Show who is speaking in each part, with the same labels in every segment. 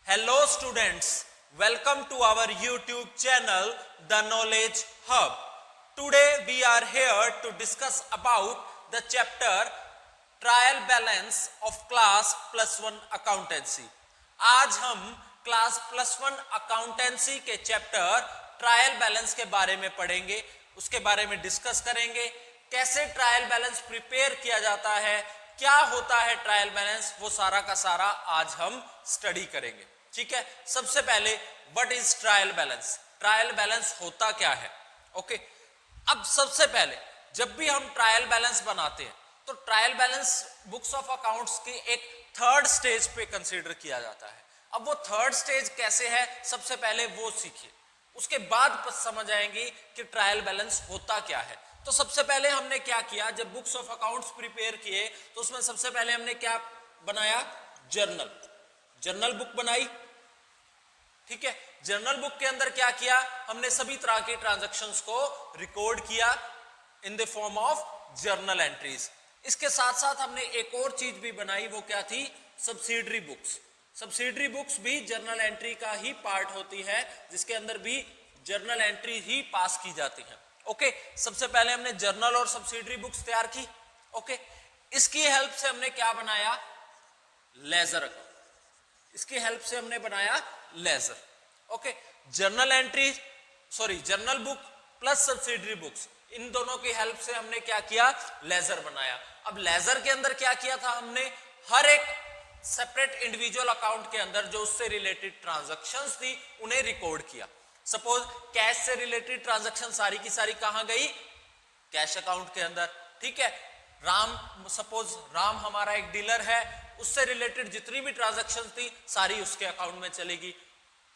Speaker 1: Hello students, welcome to our YouTube channel The Knowledge Hub. Today we are here to discuss about the chapter Trial Balance of Class +1 Accountancy. आज हम class +1 accountancy के chapter trial balance के बारे में पढ़ेंगे, उसके बारे में डिस्कस करेंगे, कैसे ट्रायल बैलेंस प्रिपेयर किया जाता है, क्या होता है ट्रायल बैलेंस, वो सारा का सारा आज हम स्टडी करेंगे। ठीक है, सबसे पहले what is trial balance, trial balance होता क्या है। ओके, अब सबसे पहले जब भी हम ट्रायल बैलेंस बनाते हैं तो trial balance books of accounts की एक थर्ड स्टेज पे कंसीडर किया जाता है। अब वो थर्ड स्टेज कैसे है, सबसे पहले वो सीखिए, उसके बाद समझ आएंगी कि ट्रायल बैलेंस होता क्या है। तो सबसे पहले हमने क्या किया, जब बुक्स ऑफ अकाउंट्स प्रिपेयर किए तो उसमें सबसे पहले हमने क्या बनाया, जर्नल बुक बनाई। ठीक है, जर्नल बुक के अंदर क्या किया, हमने सभी तरह के ट्रांजैक्शंस को रिकॉर्ड किया in the form of journal entries. इसके साथ साथ हमने एक और चीज भी बनाई, वो क्या थी, सब्सिडरी बुक्स। सब्सिडरी बुक्स भी जर्नल एंट्री का ही पार्ट होती है, जिसके अंदर भी जर्नल एंट्री ही पास की जाती है। ओके, सबसे पहले हमने जर्नल और सब्सिडरी बुक्स तैयार की। ओके, इसकी हेल्प से हमने क्या बनाया, लेजर अकाउंट। इसकी हेल्प से हमने बनाया ledger. Okay, journal entry journal book plus subsidiary books, इन दोनों की हेल्प से हमने क्या किया, लेजर बनाया। अब लेजर के अंदर क्या किया था, हमने हर एक सेपरेट इंडिविजुअल अकाउंट के अंदर जो उससे रिलेटेड ट्रांजैक्शंस थी उन्हें रिकॉर्ड किया। सपोज कैश से रिलेटेड ट्रांजैक्शन सारी की सारी कहां गई, कैश अकाउंट के अंदर। ठीक है, सपोज राम हमारा एक डीलर है, उससे रिलेटेड जितनी भी ट्रांजैक्शन थी सारी उसके अकाउंट में चलेगी।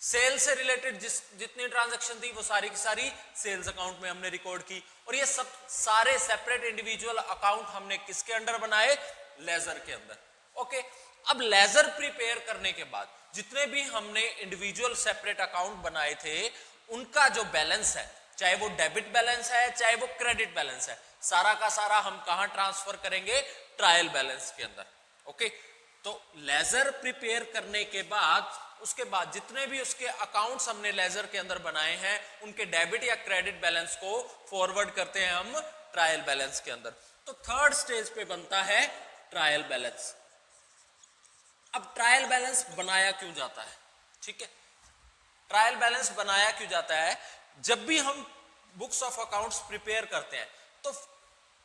Speaker 1: सेल से रिलेटेड जितनी ट्रांजैक्शन थी वो सारी की सारी सेल्स अकाउंट में हमने रिकॉर्ड की। और ये सब सारे सेपरेट इंडिविजुअल अकाउंट हमने किसके अंडर बनाए, लेजर के अंदर। ओके, अब लेजर प्रिपेयर करने के बाद जितने भी हमने इंडिविजुअल सेपरेट अकाउंट बनाए थे उनका जो बैलेंस है, चाहे वो डेबिट बैलेंस है चाहे वो क्रेडिट बैलेंस है, सारा का सारा हम कहां ट्रांसफर करेंगे, ट्रायल बैलेंस के अंदर। ओके, तो लेजर प्रिपेयर करने के बाद उसके बाद जितने भी उसके अकाउंट्स हमने लेजर के अंदर बनाए हैं उनके डेबिट या क्रेडिट बैलेंस को फॉरवर्ड करते हैं हम ट्रायल बैलेंस के अंदर। तो थर्ड स्टेज पे बनता है ट्रायल बैलेंस। अब ट्रायल बैलेंस बनाया क्यों जाता है, ठीक है, ट्रायल बैलेंस बनाया क्यों जाता है, जब भी हम बुक्स ऑफ अकाउंट्स प्रिपेयर करते हैं तो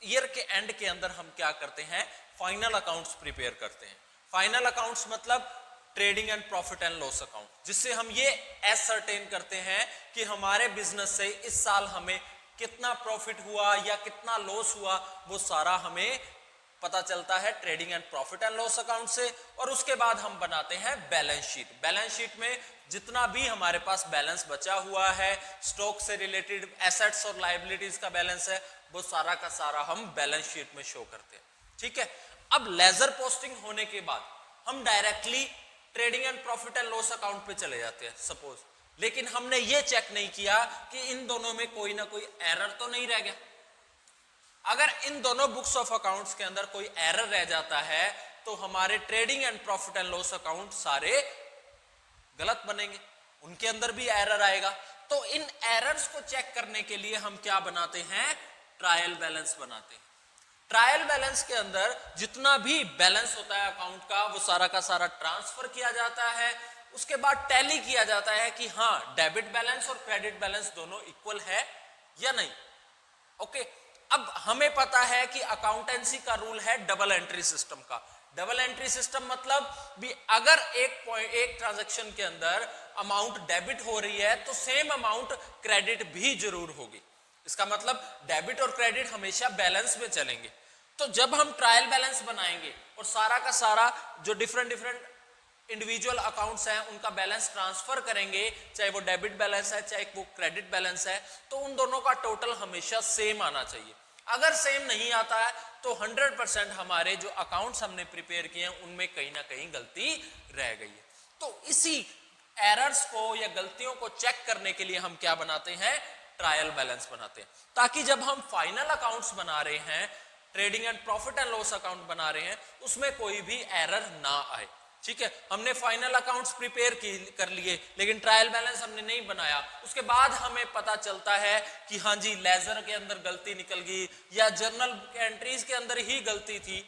Speaker 1: ईयर के एंड के अंदर हम क्या करते हैं, फाइनल अकाउंट्स प्रिपेयर करते हैं। फाइनल अकाउंट्स मतलब trading and profit and loss account, जिससे हम ये एसर्टेन करते हैं कि हमारे बिजनेस से इस साल हमें कितना प्रॉफिट हुआ या कितना लॉस हुआ, वो सारा हमें पता चलता है trading and profit and loss account से। और उसके बाद हम बनाते हैं बैलेंस शीट। बैलेंस शीट में जितना भी हमारे पास बैलेंस बचा हुआ है, स्टॉक से रिलेटेड एसेट्स और लायबिलिटीज का बैलेंस है, वो सारा का सारा हम बैलेंस शीट में शो करते हैं। ठीक है, अब लेजर पोस्टिंग होने के बाद हम directly trading and profit and loss account पे चले जाते हैं सपोज, लेकिन हमने ये चेक नहीं किया कि इन दोनों में कोई ना कोई एरर तो नहीं रह गया। अगर इन दोनों बुक्स ऑफ अकाउंट्स के अंदर कोई एरर रह जाता है तो हमारे trading and profit and loss account सारे गलत बनेंगे, उनके अंदर भी एरर आएगा। तो इन एरर्स को चेक करने के लिए हम क्या बनाते हैं, ट्रायल बैलेंस बनाते हैं। ट्रायल बैलेंस के अंदर जितना भी बैलेंस होता है अकाउंट का वो सारा का सारा ट्रांसफर किया जाता है। उसके बाद टैली किया जाता है कि हाँ डेबिट बैलेंस और क्रेडिट बैलेंस दोनों इक्वल है या नहीं। ओके, अब हमें पता है कि अकाउंटेंसी का रूल है डबल एंट्री सिस्टम का। डबल एंट्री सिस्टम मतलब भी अगर एक ट्रांजैक्शन के अंदर अमाउंट डेबिट हो रही है तो सेम अमाउंट क्रेडिट भी जरूर होगी। इसका मतलब डेबिट और क्रेडिट हमेशा बैलेंस में चलेंगे। तो जब हम ट्रायल बैलेंस बनाएंगे और सारा का सारा जो डिफरेंट इंडिविजुअल अकाउंट्स हैं उनका बैलेंस ट्रांसफर करेंगे, चाहे वो डेबिट बैलेंस है चाहे वो क्रेडिट बैलेंस है, तो उन दोनों का टोटल हमेशा सेम आना चाहिए। अगर सेम नहीं आता है तो 100% हमारे जो अकाउंट्स हमने प्रिपेयर किए हैं उनमें कहीं ना कहीं गलती रह गई है। तो इसी एरर्स को या गलतियों को चेक करने के लिए हम क्या बनाते हैं, ट्रायल बैलेंस बनाते हैं, ताकि जब हम फाइनल अकाउंट्स बना रहे हैं, trading and profit and loss account बना रहे हैं, उसमें कोई भी एरर ना आए। ठीक है, हमने फाइनल अकाउंट्स प्रिपेयर कर लिए लेकिन ट्रायल बैलेंस हमने नहीं बनाया। उसके बाद हमें पता चलता है कि हाँ जी लेजर के अंदर गलती निकल गई या जर्नल एंट्रीज के अंदर ही गलती थी,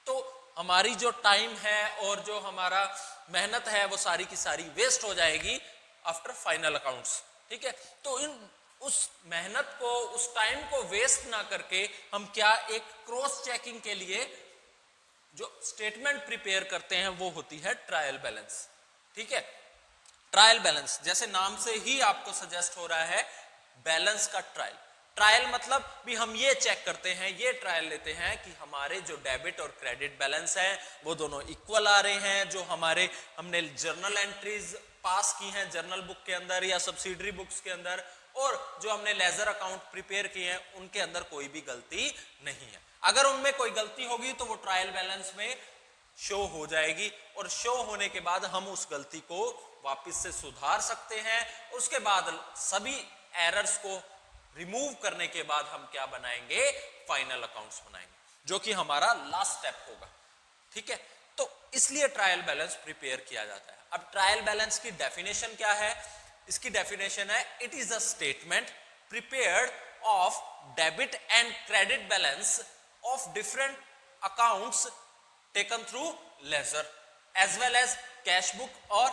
Speaker 1: तो हमारी जो टाइम है और जो हमारा मेहनत है वो सारी की सारी वेस्ट हो जाएगी आफ्टर फाइनल अकाउंट्स। ठीक है, तो उस मेहनत को, उस टाइम को वेस्ट ना करके हम क्या एक क्रॉस चेकिंग के लिए जो स्टेटमेंट प्रिपेयर करते हैं वो होती है ट्रायल बैलेंस। ठीक है, ट्रायल बैलेंस जैसे नाम से ही आपको सजेस्ट हो रहा है बैलेंस का ट्रायल। ट्रायल मतलब भी हम ये चेक करते हैं, ये ट्रायल लेते हैं कि हमारे जो डेबिट और क्रेडिट बैलेंस है वो दोनों इक्वल आ रहे हैं, जो हमने जर्नल एंट्रीज पास की हैं जर्नल बुक के अंदर या सब्सिडरी बुक्स के अंदर, और जो हमने लेजर अकाउंट प्रिपेयर किए हैं उनके अंदर कोई भी गलती नहीं है। अगर उनमें कोई गलती होगी तो वो ट्रायल बैलेंस में शो हो जाएगी, और शो होने के बाद हम उस गलती को वापस से सुधार सकते हैं। उसके बाद सभी एरर्स को रिमूव करने के बाद हम क्या बनाएंगे, फाइनल अकाउंट्स बनाएंगे, जो कि हमारा लास्ट स्टेप होगा। ठीक है, तो इसलिए ट्रायल बैलेंस प्रिपेयर किया जाता है। अब ट्रायल बैलेंस की डेफिनेशन क्या है? इसकी डेफिनेशन है it is a statement prepared of debit and credit balance of different accounts taken through ledger as well as cash book और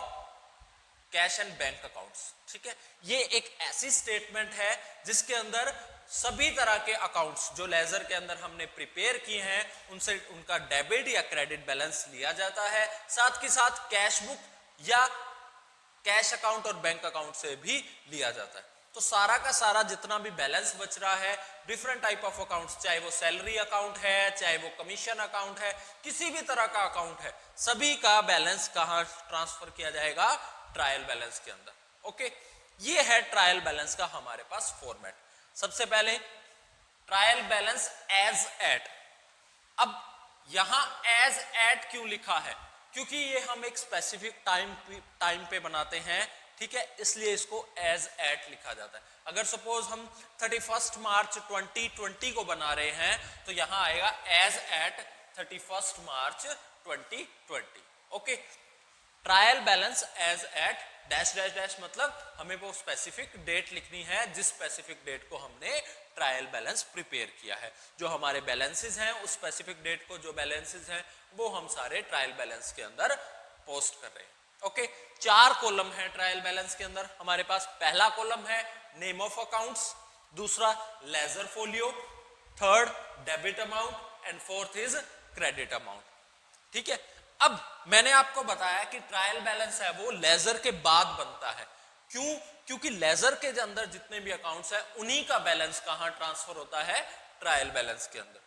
Speaker 1: कैश एंड बैंक अकाउंट्स। ठीक है, ये एक ऐसी स्टेटमेंट है जिसके अंदर सभी तरह के अकाउंट्स जो लेजर के अंदर हमने प्रिपेयर किए हैं उनसे उनका डेबिट या क्रेडिट बैलेंस लिया जाता है, साथ के साथ कैश बुक या कैश अकाउंट और बैंक अकाउंट से भी लिया जाता है। तो सारा का सारा जितना भी बैलेंस बच रहा है डिफरेंट टाइप ऑफ अकाउंट्स, चाहे वो सैलरी अकाउंट है, चाहे वो कमीशन अकाउंट है, किसी भी तरह का अकाउंट है, सभी का बैलेंस कहां ट्रांसफर किया जाएगा, ट्रायल बैलेंस के अंदर। ओके, ये है ट्रायल बैलेंस का हमारे पास फॉर्मेट। सबसे पहले ट्रायल बैलेंस एज एट। अब यहां एज एट क्यों लिखा है? क्योंकि ये हम एक स्पेसिफिक टाइम पे बनाते हैं। ठीक है, इसलिए इसको एज एट लिखा जाता है। अगर सपोज हम 31 मार्च 2020 को बना रहे हैं तो यहां आएगा as at 31 March 2020। Okay, trial balance as at dash dash dash मतलब हमें वो स्पेसिफिक डेट लिखनी है जिस स्पेसिफिक डेट को हमने ट्रायल बैलेंस प्रिपेयर किया है। जो हमारे बैलेंसेस हैं उस स्पेसिफिक डेट को, जो बैलेंसेस हैं वो हम सारे ट्रायल बैलेंस के अंदर पोस्ट कर रहे हैं। ओके, 4 कॉलम है ट्रायल बैलेंस के अंदर हमारे पास। पहला कॉलम है नेम ऑफ अकाउंट्स, दूसरा ledger folio, third debit amount and fourth is credit amount. ठीक है, अब मैंने आपको बताया कि ट्रायल बैलेंस है वो लेजर के बाद बनता है। क्यों? क्योंकि लेजर के अंदर जितने भी अकाउंट्स है उन्हीं का बैलेंस कहां ट्रांसफर होता है, ट्रायल बैलेंस के अंदर।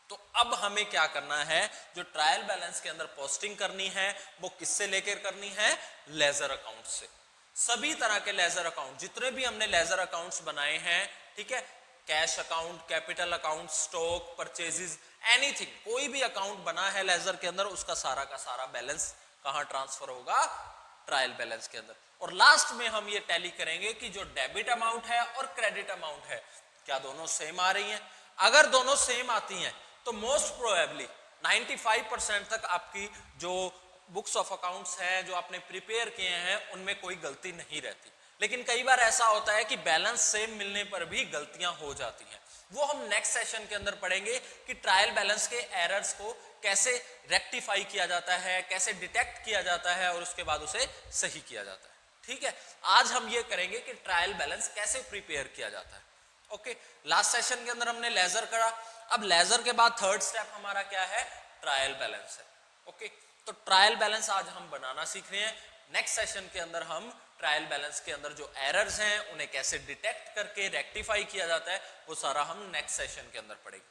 Speaker 1: तो अब हमें क्या करना है, जो ट्रायल बैलेंस के अंदर पोस्टिंग करनी है वो किससे लेकर करनी है, लेजर अकाउंट से। सभी तरह के लेजर अकाउंट जितने भी हमने लेजर अकाउंट्स बनाए हैं, ठीक है, cash account, capital account, stock, purchases, anything, कोई भी अकाउंट बना है लेजर के अंदर उसका सारा का सारा बैलेंस कहां ट्रांसफर होगा, ट्रायल बैलेंस के अंदर। और लास्ट में हम ये टैली करेंगे कि जो डेबिट अमाउंट है और क्रेडिट अमाउंट है क्या दोनों सेम आ रही हैं। अगर दोनों सेम आती हैं तो मोस्ट प्रोबेबली 95% तक आपकी जो बुक्स ऑफ अकाउंट्स हैं जो आपने प्रिपेयर किए हैं उनमें कोई गलती नहीं रहती। लेकिन कई बार ऐसा होता है कि बैलेंस सेम मिलने पर भी गलतियां हो जाती हैं। वो हम नेक्स्ट सेशन के अंदर पढ़ेंगे कि ट्रायल बैलेंस के एरर्स को कैसे रेक्टिफाई किया जाता है, कैसे डिटेक्ट किया जाता है और उसके बाद उसे सही किया जाता है। ठीक है, आज हम ये करेंगे कि ट्रायल बैलेंस कैसे प्रिपेयर किया जाता है। ओके, लास्ट सेशन के अंदर हमने लेजर करा, अब लेजर के बाद थर्ड स्टेप हमारा क्या है, ट्रायल बैलेंस है। ओके, तो ट्रायल बैलेंस आज हम बनाना सीख रहे हैं। नेक्स्ट सेशन के अंदर हम ट्रायल बैलेंस के अंदर जो एरर्स हैं उन्हें कैसे डिटेक्ट करके रेक्टिफाई किया जाता है वो सारा हम नेक्स्ट सेशन के अंदर पढ़ेंगे।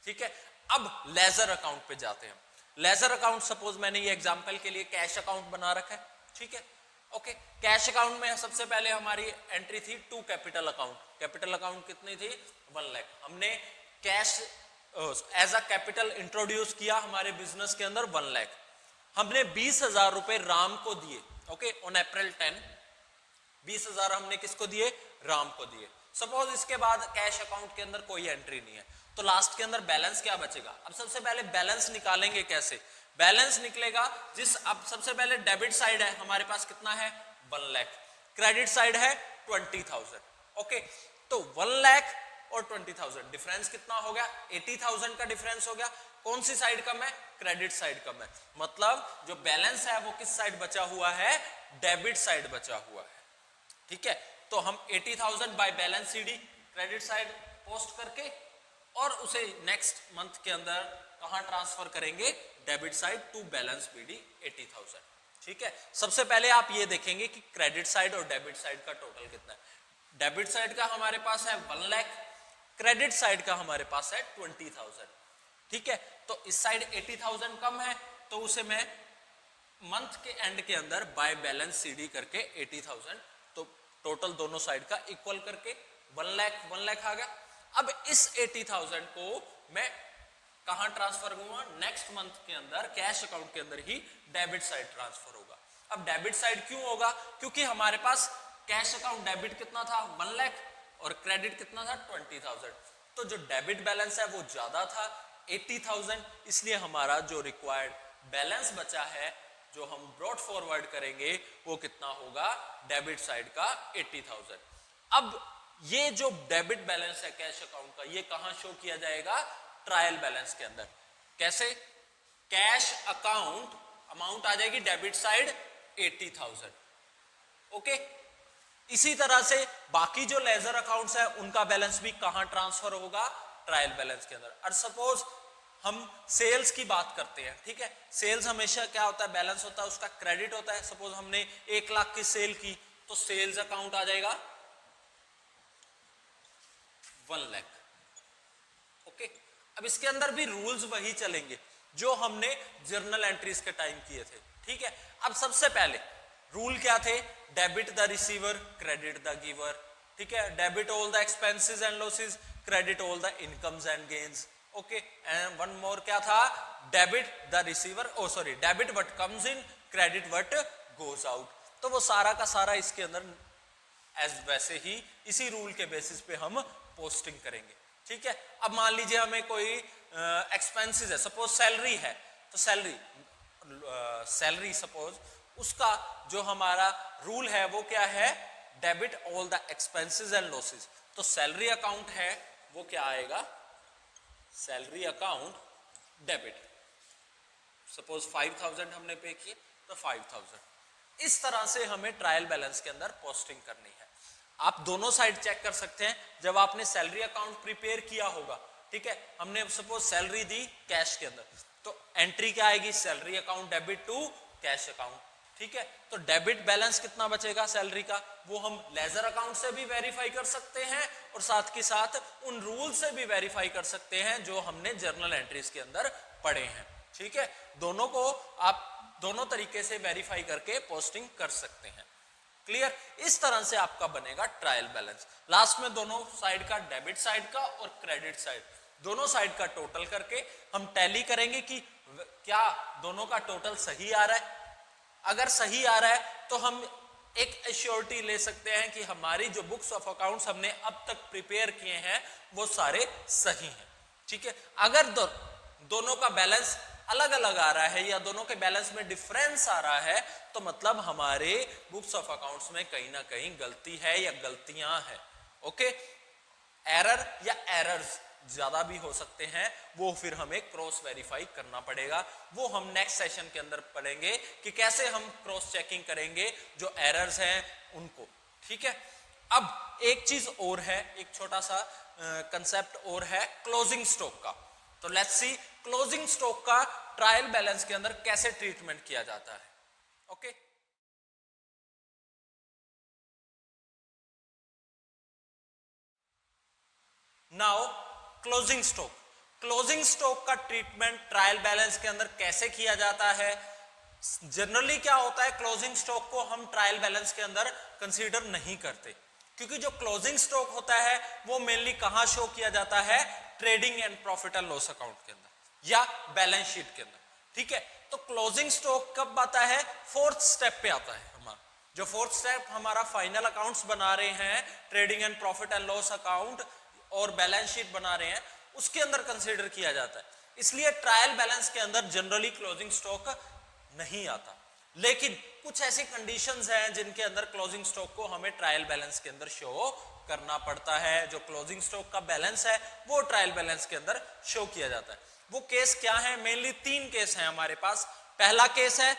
Speaker 1: ठीक है, अब लेजर अकाउंट पे जाते हैं। लेजर अकाउंट, सपोज मैंने ये एग्जांपल के लिए कैश अकाउंट बना रखा है। ठीक है, ओके, कैश अकाउंट में सबसे पहले हमारी एंट्री थी to capital account. Capital account कितनी थी, 1 लाख। हमने cash as a capital introduce किया हमारे बिजनेस के अंदर 1 लाख। हमने 20,000 रुपए राम को दिए। ओके, ऑन अप्रैल 10 20,000 हमने किसको दिए, राम को दिए। सपोज इसके बाद कैश अकाउंट के अंदर कोई एंट्री नहीं है तो लास्ट के अंदर बैलेंस क्या बचेगा। अब सबसे पहले बैलेंस निकालेंगे कैसे, बैलेंस निकलेगा जिस, अब सबसे पहले डेबिट साइड है हमारे पास कितना है 1 लाख, क्रेडिट साइड है 20,000। ओके, तो 1 लाख और 20,000 डिफरेंस कितना हो गया 80,000 का डिफरेंस हो गया। कौन सी साइड कम है, क्रेडिट साइड कम है, मतलब जो बैलेंस है वो किस साइड बचा हुआ है, डेबिट साइड बचा हुआ है। ठीक है, तो हम 80,000 by balance CD credit side post करके और उसे नेक्स्ट मंथ के अंदर कहां ट्रांसफर करेंगे, debit side to balance BD 80,000। ठीक है, सबसे पहले आप ये देखेंगे कि क्रेडिट साइड और डेबिट साइड का टोटल कितना है। डेबिट साइड का हमारे पास है 1 लाख, क्रेडिट साइड का हमारे पास है 20,000। ठीक है, तो इस साइड 80,000 कम है, तो उसे मैं मंथ के एंड के अंदर बाय बैलेंस सीडी करके 80,000, तो टोटल दोनों साइड का इक्वल करके 1 लाख आ गया। अब इस 80,000 को मैं कहां ट्रांसफर करूंगा, नेक्स्ट मंथ के अंदर कैश अकाउंट के अंदर ही डेबिट साइड ट्रांसफर होगा। अब डेबिट साइड क्यों होगा, क्योंकि हमारे पास कैश अकाउंट डेबिट कितना था 1 लाख और क्रेडिट कितना था 20,000, तो जो डेबिट बैलेंस है वो ज्यादा था 80,000, इसलिए हमारा जो रिक्वायर्ड बैलेंस बचा है जो हम ब्रॉट फॉरवर्ड करेंगे वो कितना होगा, डेबिट साइड का 80,000। अब ये जो डेबिट बैलेंस है कैश अकाउंट का, ये कहां शो किया जाएगा, ट्रायल बैलेंस के अंदर। कैसे, कैश अकाउंट अमाउंट आ जाएगी डेबिट साइड 80,000। ओके, इसी तरह से बाकी जो लेजर अकाउंट्स है उनका बैलेंस भी कहां ट्रांसफर होगा, ट्रायल बैलेंस के अंदर। और सपोज हम सेल्स की बात करते हैं, ठीक है, सेल्स हमेशा क्या होता है, बैलेंस होता है उसका क्रेडिट होता है। सपोज हमने 1 लाख की सेल की, तो सेल्स अकाउंट आ जाएगा 1 लाख। ओके, अब इसके अंदर भी रूल्स वही चलेंगे जो हमने जर्नल एंट्रीज के टाइम किए थे। ठीक है, अब सबसे पहले रूल क्या थे, debit the receiver, credit the giver. ठीक है, debit all the expenses and losses, credit all the incomes and gains. Okay, and one more क्या था, debit the receiver, oh sorry, debit what comes in, credit what goes out. तो वो सारा का सारा इसके अंदर एज वैसे ही इसी रूल के बेसिस पे हम पोस्टिंग करेंगे। ठीक है, अब मान लीजिए हमें कोई एक्सपेंसेस है, सपोज सैलरी है, तो सैलरी सपोज उसका जो हमारा रूल है वो क्या है, debit all the expenses and losses. तो सैलरी अकाउंट है वो क्या आएगा, सैलरी अकाउंट डेबिट। सपोज 5,000 हमने पे किए तो 5,000। इस तरह से हमें ट्रायल बैलेंस के अंदर पोस्टिंग करनी है। आप दोनों साइड चेक कर सकते हैं, जब आपने सैलरी अकाउंट प्रिपेयर किया होगा, ठीक है, हमने सपोज सैलरी दी कैश के अंदर, तो एंट्री क्या आएगी, salary account debit to cash account. ठीक है, तो डेबिट बैलेंस कितना बचेगा सैलरी का, वो हम लेजर अकाउंट से भी वेरीफाई कर सकते हैं और साथ के साथ उन रूल से भी वेरीफाई कर सकते हैं जो हमने जर्नल एंट्रीज के अंदर पढ़े हैं। ठीक है, दोनों को आप दोनों तरीके से वेरीफाई करके पोस्टिंग कर सकते हैं। क्लियर, इस तरह से आपका बनेगा ट्रायल बैलेंस। लास्ट में दोनों साइड का, डेबिट साइड का और क्रेडिट साइड, दोनों साइड का टोटल करके हम टैली करेंगे कि क्या दोनों का टोटल सही आ रहा है। अगर सही आ रहा है तो हम एक एश्योरिटी ले सकते हैं कि हमारी जो बुक्स ऑफ अकाउंट्स हमने अब तक प्रिपेयर किए हैं वो सारे सही हैं। ठीक है, अगर दोनों का बैलेंस अलग अलग आ रहा है या दोनों के बैलेंस में डिफरेंस आ रहा है, तो मतलब हमारे बुक्स ऑफ अकाउंट्स में कहीं ना कहीं गलती है या गलतियां हैं। ओके, एरर या एरर्स ज्यादा भी हो सकते हैं, वो फिर हमें क्रॉस वेरीफाई करना पड़ेगा। वो हम नेक्स्ट सेशन के अंदर पढ़ेंगे कि कैसे हम क्रॉस चेकिंग करेंगे जो एरर्स हैं उनको। ठीक है, अब एक चीज और है, एक छोटा सा कंसेप्ट और है क्लोजिंग स्टॉक का। तो लेट्स सी क्लोजिंग स्टॉक का ट्रायल बैलेंस के अंदर कैसे ट्रीटमेंट किया जाता है। Okay, now closing stock, closing stock का ट्रीटमेंट ट्रायल बैलेंस के अंदर कैसे किया जाता है। जनरली क्या होता है, क्लोजिंग स्टॉक को हम ट्रायल बैलेंस के अंदर कंसीडर नहीं करते, क्योंकि जो क्लोजिंग स्टॉक होता है वो मेनली कहां शो किया जाता है, trading and profit and loss account के अंदर या बैलेंस शीट के अंदर। ठीक है, तो क्लोजिंग स्टॉक कब आता है, फोर्थ स्टेप पे आता है। हमारा जो फोर्थ स्टेप हमारा फाइनल अकाउंट्स बना रहे हैं, trading and profit and loss account और बैलेंस शीट बना रहे हैं, उसके अंदर कंसीडर किया जाता है। इसलिए ट्रायल बैलेंस के अंदर जनरली क्लोजिंग स्टॉक नहीं आता। लेकिन कुछ ऐसी कंडीशंस हैं जिनके अंदर क्लोजिंग स्टॉक को हमें ट्रायल बैलेंस के अंदर शो करना पड़ता है। जो क्लोजिंग स्टॉक का बैलेंस है वो ट्रायल बैलेंस के अंदर शो किया जाता है। वो केस क्या है? मेनली 3 केस हैं हमारे पास। पहला केस है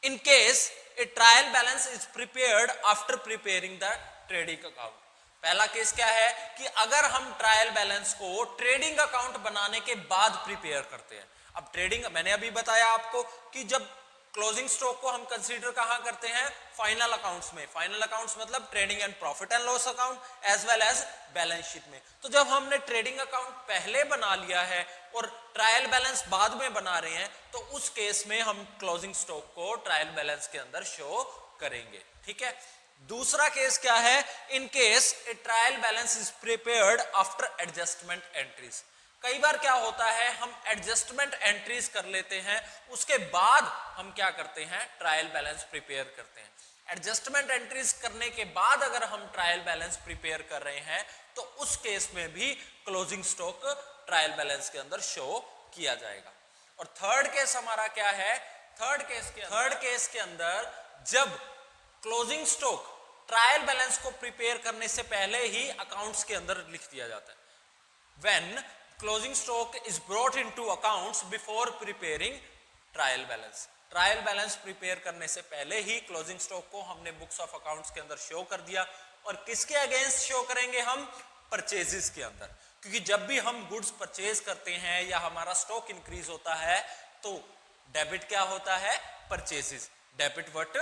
Speaker 1: in case A trial balance is prepared after preparing the trading account. पहला केस क्या है कि अगर हम ट्रायल बैलेंस को ट्रेडिंग अकाउंट बनाने के बाद प्रिपेयर करते हैं। अब ट्रेडिंग, मैंने अभी बताया आपको कि जब क्लोजिंग स्टॉक को हम कंसीडर कहां करते हैं? फाइनल अकाउंट्स में। फाइनल अकाउंट्स मतलब trading and profit and loss account as well as balance sheet में। तो जब हमने ट्रेडिंग अकाउंट पहले बना लिया है और ट्रायल बैलेंस बाद में बना रहे हैं, तो उस केस में हम क्लोजिंग स्टॉक को ट्रायल बैलेंस के अंदर शो करेंगे। ठीक है। दूसरा केस क्या है? In case A trial balance is prepared after adjustment entries. कई बार क्या होता है, हम एडजस्टमेंट एंट्रीज कर लेते हैं, उसके बाद हम क्या करते हैं? ट्रायल बैलेंस प्रिपेयर करते हैं। एडजस्टमेंट एंट्रीज करने के बाद अगर हम ट्रायल बैलेंस प्रिपेयर कर रहे हैं तो उस केस में भी क्लोजिंग स्टॉक ट्रायल बैलेंस के अंदर शो किया जाएगा। और थर्ड केस हमारा क्या है? थर्ड केस के अंदर जब क्लोजिंग स्टॉक ट्रायल बैलेंस को प्रिपेयर करने से पहले ही अकाउंट्स के अंदर लिख दिया जाता है। When closing stock is brought into accounts before preparing trial balance. Trial balance prepare करने से पहले ही क्लोजिंग स्टॉक को हमने बुक्स ऑफ अकाउंट्स के अंदर शो कर दिया। और किसके अगेंस्ट शो करेंगे हम? परचेजेस के अंदर। क्योंकि जब भी हम गुड्स परचेज करते हैं या हमारा स्टॉक इंक्रीज होता है तो डेबिट क्या होता है? परचेजेस। डेबिट व्हाट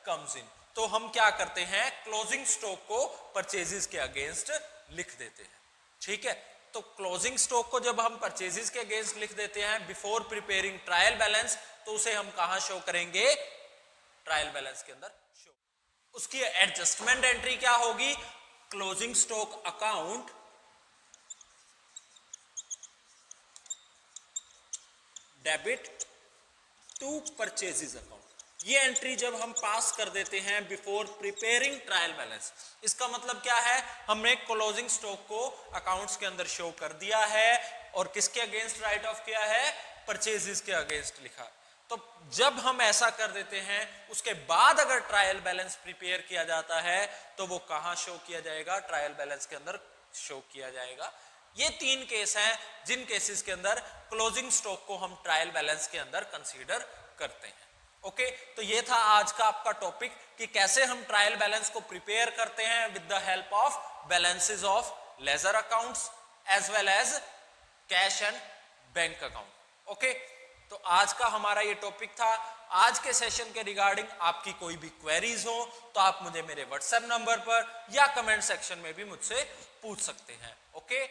Speaker 1: कम्स इन। तो हम क्या करते हैं? क्लोजिंग स्टॉक को परचेजेस के अगेंस्ट लिख देते हैं। ठीक है। तो क्लोजिंग स्टॉक को जब हम परचेजेस के अगेंस्ट लिख देते हैं बिफोर प्रिपेयरिंग ट्रायल बैलेंस, तो उसे हम कहां शो करेंगे? ट्रायल बैलेंस के अंदर शो। उसकी एडजस्टमेंट एंट्री क्या होगी? Closing stock account debit to purchases account. ये एंट्री जब हम पास कर देते हैं बिफोर प्रिपेयरिंग ट्रायल बैलेंस, इसका मतलब क्या है? हमने क्लोजिंग स्टॉक को अकाउंट्स के अंदर शो कर दिया है और किसके अगेंस्ट राइट ऑफ किया है? परचेजेस के अगेंस्ट लिखा। तो जब हम ऐसा कर देते हैं उसके बाद अगर ट्रायल बैलेंस प्रिपेयर किया जाता है तो वो कहां शो किया जाएगा? ट्रायल बैलेंस के अंदर शो किया जाएगा। ये 3 केस हैं जिन केसेस के अंदर क्लोजिंग स्टॉक को हम ट्रायल बैलेंस के अंदर कंसीडर करते हैं। ओके, तो ये था आज का आपका टॉपिक कि कैसे हम ट्रायल बैलेंस को प्रिपेयर करते हैं with the help of balances of ledger accounts as well as cash and bank account. Okay, तो आज का हमारा ये टॉपिक था। आज के सेशन के रिगार्डिंग आपकी कोई भी क्वेरीज हो तो आप मुझे मेरे व्हाट्सएप नंबर पर या कमेंट सेक्शन में भी मुझसे पूछ सकते हैं। ओके।